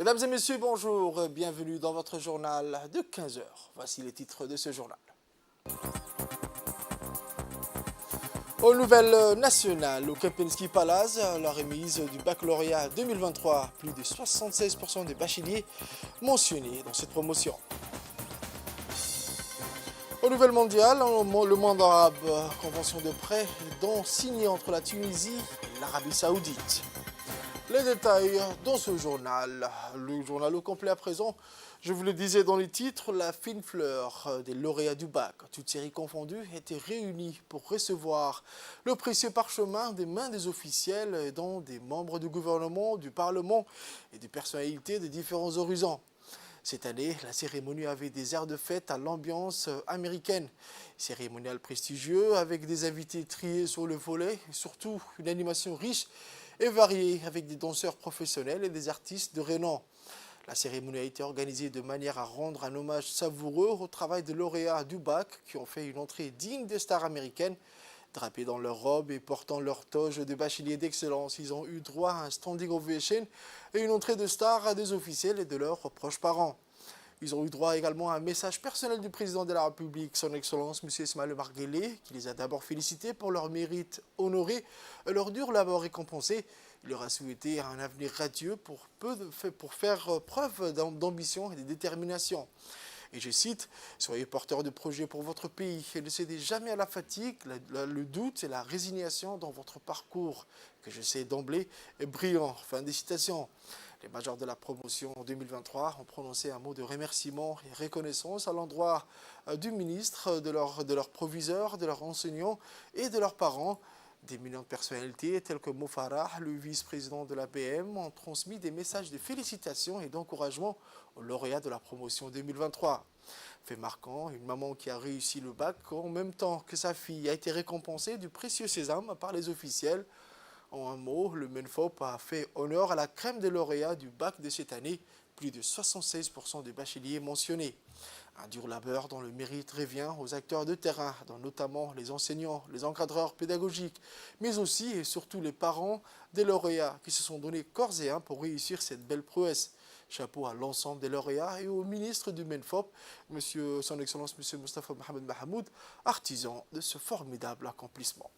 Mesdames et messieurs, bonjour, bienvenue dans votre journal de 15 heures. Voici les titres de ce journal. Aux nouvelles nationales, au Kempinski Palace, la remise du baccalauréat 2023, plus de 76% des bacheliers mentionnés dans cette promotion. Aux nouvelles mondiales, le monde arabe, convention de prêt dont signée entre la Tunisie et l'Arabie Saoudite. Les détails dans ce journal. Le journal au complet à présent. Je vous le disais dans les titres, la fine fleur des lauréats du bac, toutes séries confondues, étaient réunies pour recevoir le précieux parchemin des mains des officiels, dont des membres du gouvernement, du Parlement et des personnalités de différents horizons. Cette année, la cérémonie avait des airs de fête à l'ambiance américaine. Cérémonial prestigieux avec des invités triés sur le volet et surtout une animation riche et variée avec des danseurs professionnels et des artistes de renom. La cérémonie a été organisée de manière à rendre un hommage savoureux au travail des lauréats du bac qui ont fait une entrée digne des stars américaines. Drapés dans leurs robes et portant leur toge de bacheliers d'excellence, ils ont eu droit à un standing ovation et une entrée de stars à des officiels et de leurs proches parents. Ils ont eu droit également à un message personnel du président de la République, son Excellence M. Ismaël Omar Guelleh, qui les a d'abord félicités pour leur mérite honoré et leur dur labeur récompensé. Il leur a souhaité un avenir radieux pour faire preuve d'ambition et de détermination. Et je cite, « Soyez porteurs de projets pour votre pays et ne cédez jamais à la fatigue, le doute et la résignation dans votre parcours, que je sais d'emblée est brillant. » Fin des citations. Les majors de la promotion 2023 ont prononcé un mot de remerciement et reconnaissance à l'endroit du ministre, de leurs proviseurs, de leurs enseignants et de leurs parents. D'éminentes personnalités telles que Mo Farah, le vice-président de l'APM, ont transmis des messages de félicitations et d'encouragement aux lauréats de la promotion 2023. Fait marquant, une maman qui a réussi le bac en même temps que sa fille a été récompensée du précieux sésame par les officiels. En un mot, le MENFOP a fait honneur à la crème des lauréats du bac de cette année, plus de 76% des bacheliers mentionnés. Un dur labeur dont le mérite revient aux acteurs de terrain, dont notamment les enseignants, les encadreurs pédagogiques, mais aussi et surtout les parents des lauréats qui se sont donnés corps et âme pour réussir cette belle prouesse. Chapeau à l'ensemble des lauréats et au ministre du MENFOP, Son Excellence M. Moustapha Mohamed Mahamoud, artisan de ce formidable accomplissement.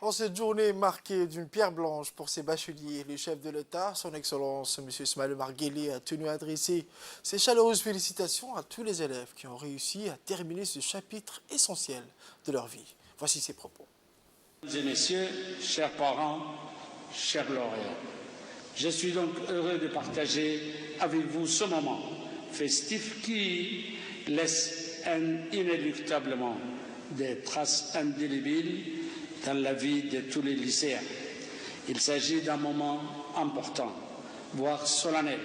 En cette journée marquée d'une pierre blanche pour ses bacheliers, le chef de l'État, son Excellence M. Ismaël Omar Guelleh, a tenu à adresser ses chaleureuses félicitations à tous les élèves qui ont réussi à terminer ce chapitre essentiel de leur vie. Voici ses propos. Mesdames et messieurs, chers parents, chers lauréats, je suis donc heureux de partager avec vous ce moment festif qui laisse inéluctablement des traces indélébiles dans la vie de tous les lycéens. Il s'agit d'un moment important, voire solennel,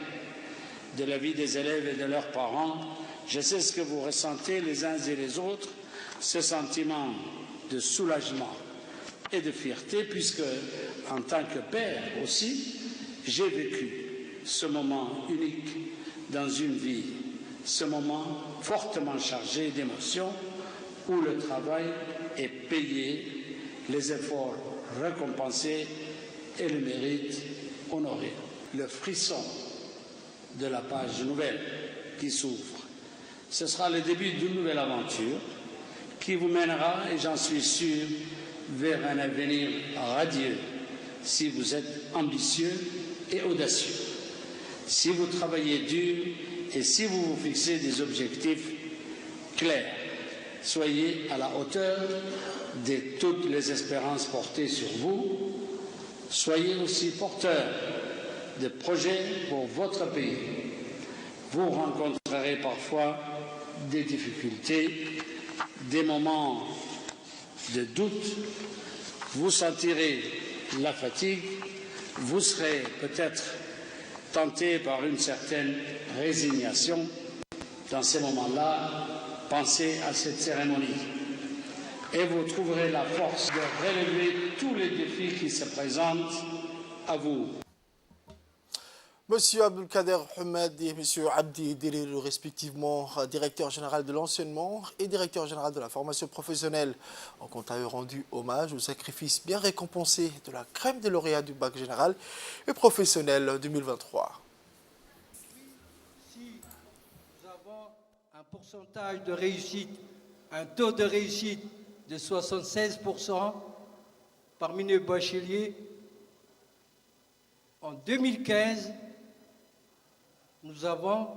de la vie des élèves et de leurs parents. Je sais ce que vous ressentez les uns et les autres, ce sentiment de soulagement et de fierté, puisque, en tant que père aussi, j'ai vécu ce moment unique dans une vie, ce moment fortement chargé d'émotions, où le travail est payé, les efforts récompensés et le mérite honoré. Le frisson de la page nouvelle qui s'ouvre. Ce sera le début d'une nouvelle aventure qui vous mènera, et j'en suis sûr, vers un avenir radieux si vous êtes ambitieux et audacieux, si vous travaillez dur et si vous vous fixez des objectifs clairs. Soyez à la hauteur de toutes les espérances portées sur vous. Soyez aussi porteurs de projets pour votre pays. Vous rencontrerez parfois des difficultés, des moments de doute. Vous sentirez la fatigue. Vous serez peut-être tenté par une certaine résignation. Dans ces moments-là, pensez à cette cérémonie et vous trouverez la force de relever tous les défis qui se présentent à vous. Monsieur Abdelkader Hamed et Monsieur Abdi Delil, respectivement directeur général de l'enseignement et directeur général de la formation professionnelle, ont quant à eux rendu hommage au sacrifice bien récompensé de la crème des lauréats du bac général et professionnel 2023. Un pourcentage de réussite, un taux de réussite de 76% parmi les bacheliers. En 2015, nous avons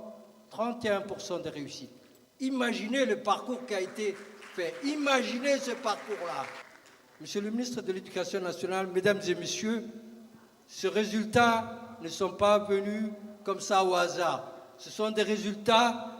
31% de réussite. Imaginez le parcours qui a été fait. Imaginez ce parcours-là. Monsieur le ministre de l'Éducation nationale, mesdames et messieurs, ces résultats ne sont pas venus comme ça au hasard. Ce sont des résultats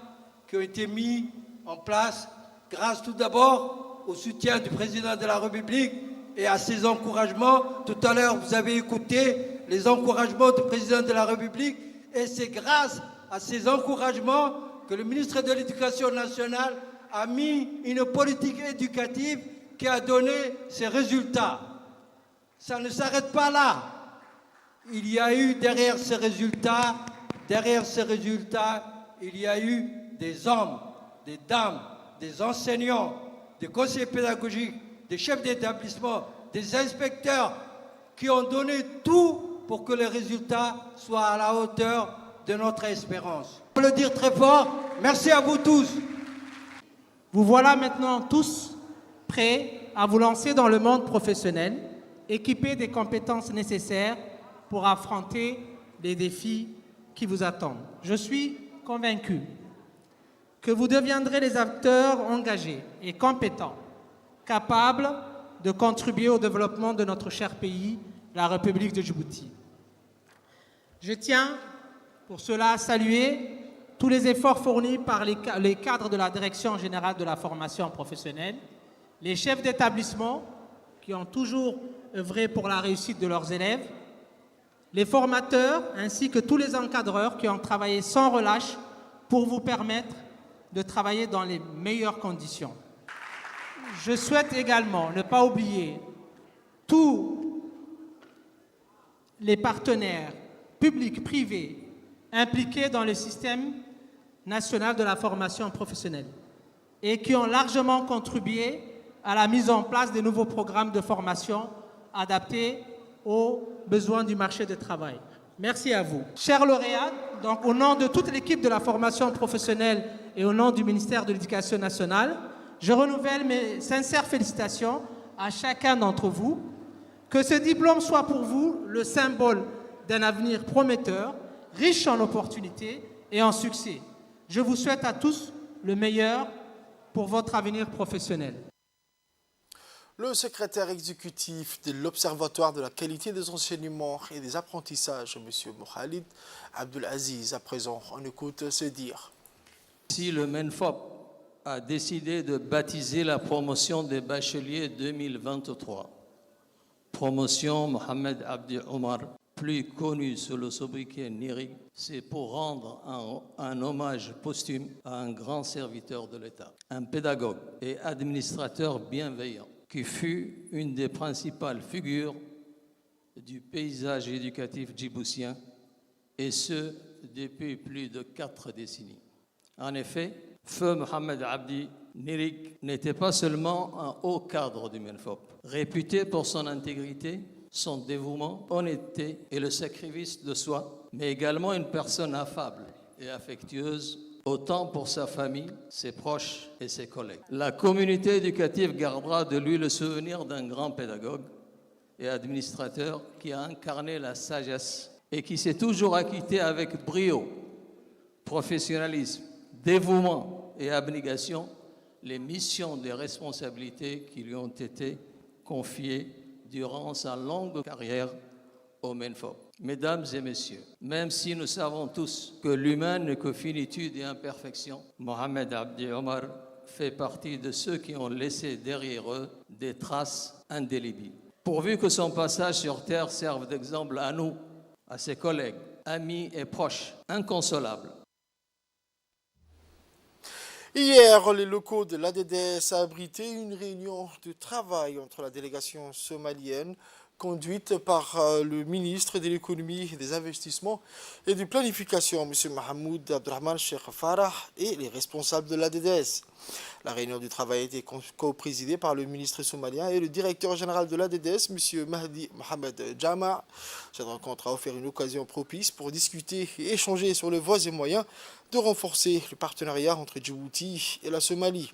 qui ont été mis en place grâce tout d'abord au soutien du président de la République et à ses encouragements. Tout à l'heure, vous avez écouté les encouragements du président de la République et c'est grâce à ces encouragements que le ministre de l'Éducation nationale a mis une politique éducative qui a donné ces résultats. Ça ne s'arrête pas là. Il y a eu derrière ces résultats, il y a eu des hommes, des dames, des enseignants, des conseillers pédagogiques, des chefs d'établissement, des inspecteurs qui ont donné tout pour que les résultats soient à la hauteur de notre espérance. Je peux le dire très fort, merci à vous tous. Vous voilà maintenant tous prêts à vous lancer dans le monde professionnel, équipés des compétences nécessaires pour affronter les défis qui vous attendent. Je suis convaincu que vous deviendrez des acteurs engagés et compétents, capables de contribuer au développement de notre cher pays, la République de Djibouti. Je tiens pour cela à saluer tous les efforts fournis par les cadres de la Direction générale de la formation professionnelle, les chefs d'établissement qui ont toujours œuvré pour la réussite de leurs élèves, les formateurs ainsi que tous les encadreurs qui ont travaillé sans relâche pour vous permettre de travailler dans les meilleures conditions. Je souhaite également ne pas oublier tous les partenaires publics, privés, impliqués dans le système national de la formation professionnelle et qui ont largement contribué à la mise en place de nouveaux programmes de formation adaptés aux besoins du marché du travail. Merci à vous. Chers lauréats, donc au nom de toute l'équipe de la formation professionnelle et au nom du ministère de l'Éducation nationale, je renouvelle mes sincères félicitations à chacun d'entre vous Que ce diplôme soit pour vous le symbole d'un avenir prometteur, riche en opportunités et en succès. Je vous souhaite à tous le meilleur pour votre avenir professionnel. Le secrétaire exécutif de l'Observatoire de la qualité des enseignements et des apprentissages, M. Mohamed Abdelaziz, à présent, on écoute se dire. Si le MENFOP a décidé de baptiser la promotion des bacheliers 2023, promotion Mohamed Abdi Omar, plus connu sous le sobriquet Nirig, c'est pour rendre un hommage posthume à un grand serviteur de l'État, un pédagogue et administrateur bienveillant, qui fut une des principales figures du paysage éducatif djiboutien, et ce, depuis plus de 4 décennies. En effet, Feu Mohamed Abdi Nirig n'était pas seulement un haut cadre du MENFOP, réputé pour son intégrité, son dévouement, honnêteté et le sacrifice de soi, mais également une personne affable et affectueuse, autant pour sa famille, ses proches et ses collègues. La communauté éducative gardera de lui le souvenir d'un grand pédagogue et administrateur qui a incarné la sagesse et qui s'est toujours acquitté avec brio, professionnalisme, dévouement et abnégation les missions et responsabilités qui lui ont été confiées durant sa longue carrière au MENFOP. Mesdames et messieurs, même si nous savons tous que l'humain n'est que finitude et imperfection, Mohamed Abdi Omar fait partie de ceux qui ont laissé derrière eux des traces indélébiles. Pourvu que son passage sur Terre serve d'exemple à nous, à ses collègues, amis et proches, inconsolables. Hier, les locaux de l'ADDS a abrité une réunion de travail entre la délégation somalienne conduite par le ministre de l'économie, des investissements et de planification, M. Mahmoud Abdrahman Sheikh Farah, et les responsables de l'ADDS. La réunion du travail a été co-présidée par le ministre somalien et le directeur général de l'ADDS, M. Mahdi Mohamed Jama. Cette rencontre a offert une occasion propice pour discuter et échanger sur les voies et moyens de renforcer le partenariat entre Djibouti et la Somalie.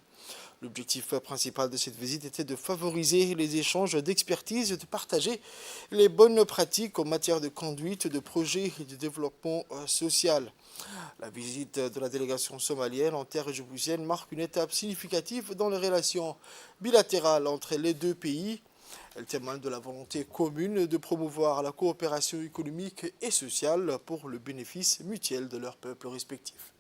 L'objectif principal de cette visite était de favoriser les échanges d'expertise et de partager les bonnes pratiques en matière de conduite de projets et de développement social. La visite de la délégation somalienne en terre djiboutienne marque une étape significative dans les relations bilatérales entre les deux pays. Elle témoigne de la volonté commune de promouvoir la coopération économique et sociale pour le bénéfice mutuel de leurs peuples respectifs.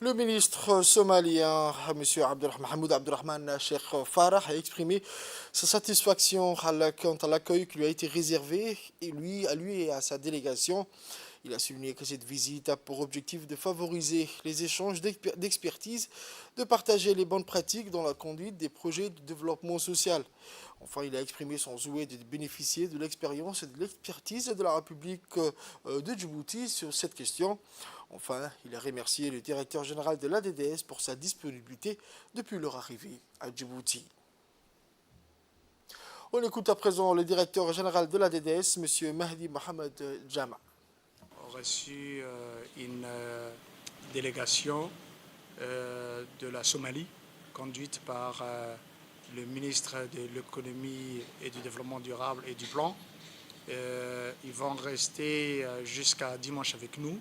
Le ministre somalien, M. Mahmoud Abdrahman Sheikh Farah, a exprimé sa satisfaction quant à l'accueil qui lui a été réservé à lui et à sa délégation. Il a souligné que cette visite a pour objectif de favoriser les échanges d'expertise, de partager les bonnes pratiques dans la conduite des projets de développement social. Enfin, il a exprimé son souhait de bénéficier de l'expérience et de l'expertise de la République de Djibouti sur cette question. Enfin, il a remercié le directeur général de l'ADDS pour sa disponibilité depuis leur arrivée à Djibouti. On écoute à présent le directeur général de l'ADDS, M. Mahdi Mohamed Jama. On a reçu une délégation de la Somalie, conduite par le ministre de l'économie et du développement durable et du plan. Ils vont rester jusqu'à dimanche avec nous.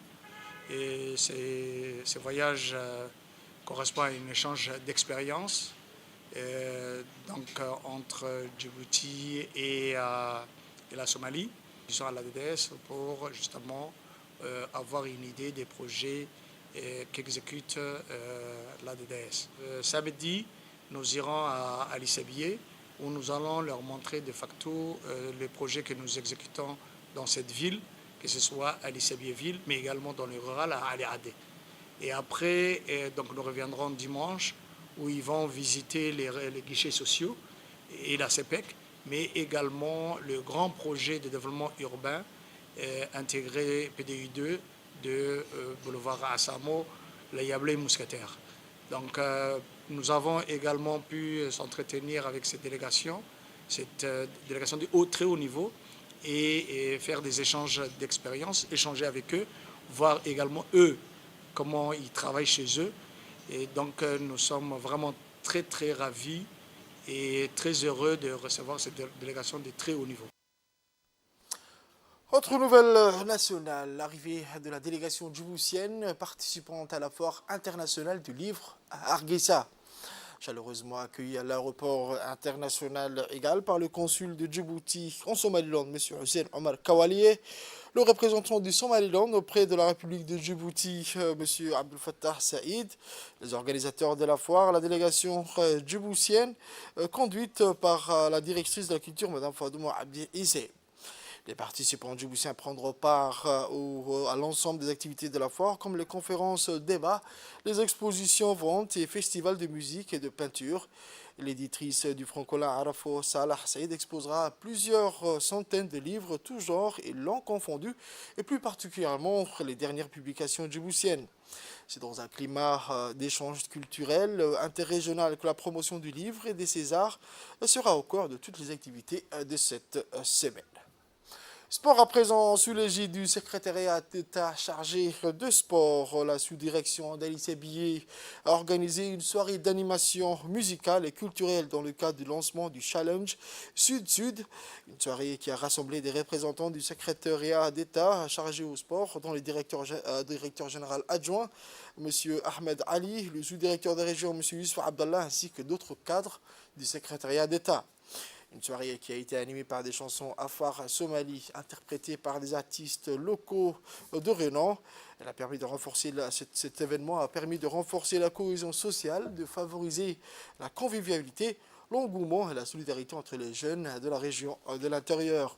Et ce voyage correspond à un échange d'expérience entre Djibouti et la Somalie. Ils sont à l'ADDS pour justement avoir une idée des projets qu'exécute l'ADDS. Samedi, nous irons à Alisabié où nous allons leur montrer de facto les projets que nous exécutons dans cette ville, que ce soit à Alisabié-Ville, mais également dans le rural à Ali Adé. Et après, donc nous reviendrons dimanche où ils vont visiter les guichets sociaux et la CEPEC, mais également le grand projet de développement urbain intégré PDU2 de boulevard Assamo, la Yablé Mousquetaire. Donc Nous avons également pu s'entretenir avec cette délégation de très haut niveau, et faire des échanges d'expériences, échanger avec eux, voir également eux comment ils travaillent chez eux. Et donc nous sommes vraiment très très ravis et très heureux de recevoir cette délégation de très haut niveau. Autre nouvelle nationale, l'arrivée de la délégation djiboutienne participant à la foire internationale du livre à Hargeisa. Chaleureusement accueilli à l'aéroport international égal par le consul de Djibouti en Somaliland, M. Hussein Omar Kawalié, le représentant du Somaliland auprès de la République de Djibouti, M. Abdel Fattah Saïd, les organisateurs de la foire, la délégation djiboutienne conduite par la directrice de la culture, Mme Fadouma Abdi Issé. Les participants djiboutiens prendront part à l'ensemble des activités de la foire, comme les conférences, débats, les expositions, ventes et festivals de musique et de peinture. L'éditrice du francolin Arafo Salah Saïd exposera plusieurs centaines de livres, tous genres et langues confondues, et plus particulièrement les dernières publications djiboutiennes. C'est dans un climat d'échange culturel interrégional que la promotion du livre et des Césars sera au cœur de toutes les activités de cette semaine. Sport à présent, sous l'égide du secrétariat d'État chargé de sport, la sous-direction d'Alice Billet a organisé une soirée d'animation musicale et culturelle dans le cadre du lancement du Challenge Sud-Sud. Une soirée qui a rassemblé des représentants du secrétariat d'État chargé au sport, dont le directeur général adjoint, M. Ahmed Ali, le sous-directeur de région, M. Youssouf Abdallah, ainsi que d'autres cadres du secrétariat d'État. Une soirée qui a été animée par des chansons Afar Somali interprétées par des artistes locaux de renom. Elle a permis de renforcer cet événement a permis de renforcer la cohésion sociale, de favoriser la convivialité, l'engouement et la solidarité entre les jeunes de la région de l'intérieur.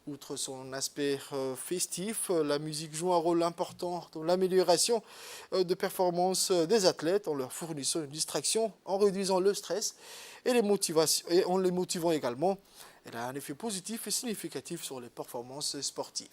Outre son aspect festif, la musique joue un rôle important dans l'amélioration de performance des athlètes en leur fournissant une distraction, en réduisant le stress et en les motivant également. Elle a un effet positif et significatif sur les performances sportives.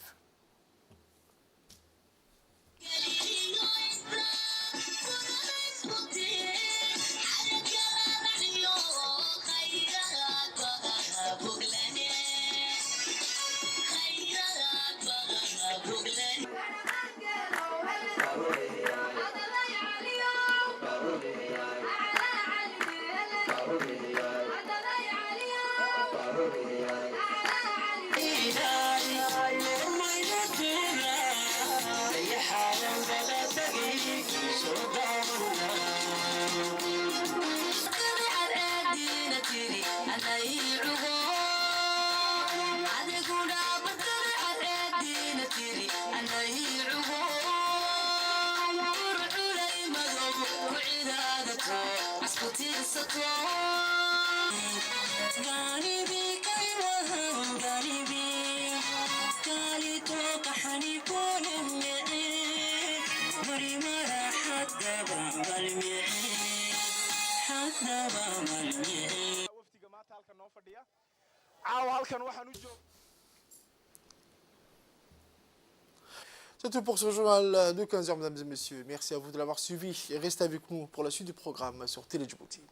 C'est tout pour ce journal de 15h, mesdames et messieurs. Merci à vous de l'avoir suivi et restez avec nous pour la suite du programme sur Télé Djibouti.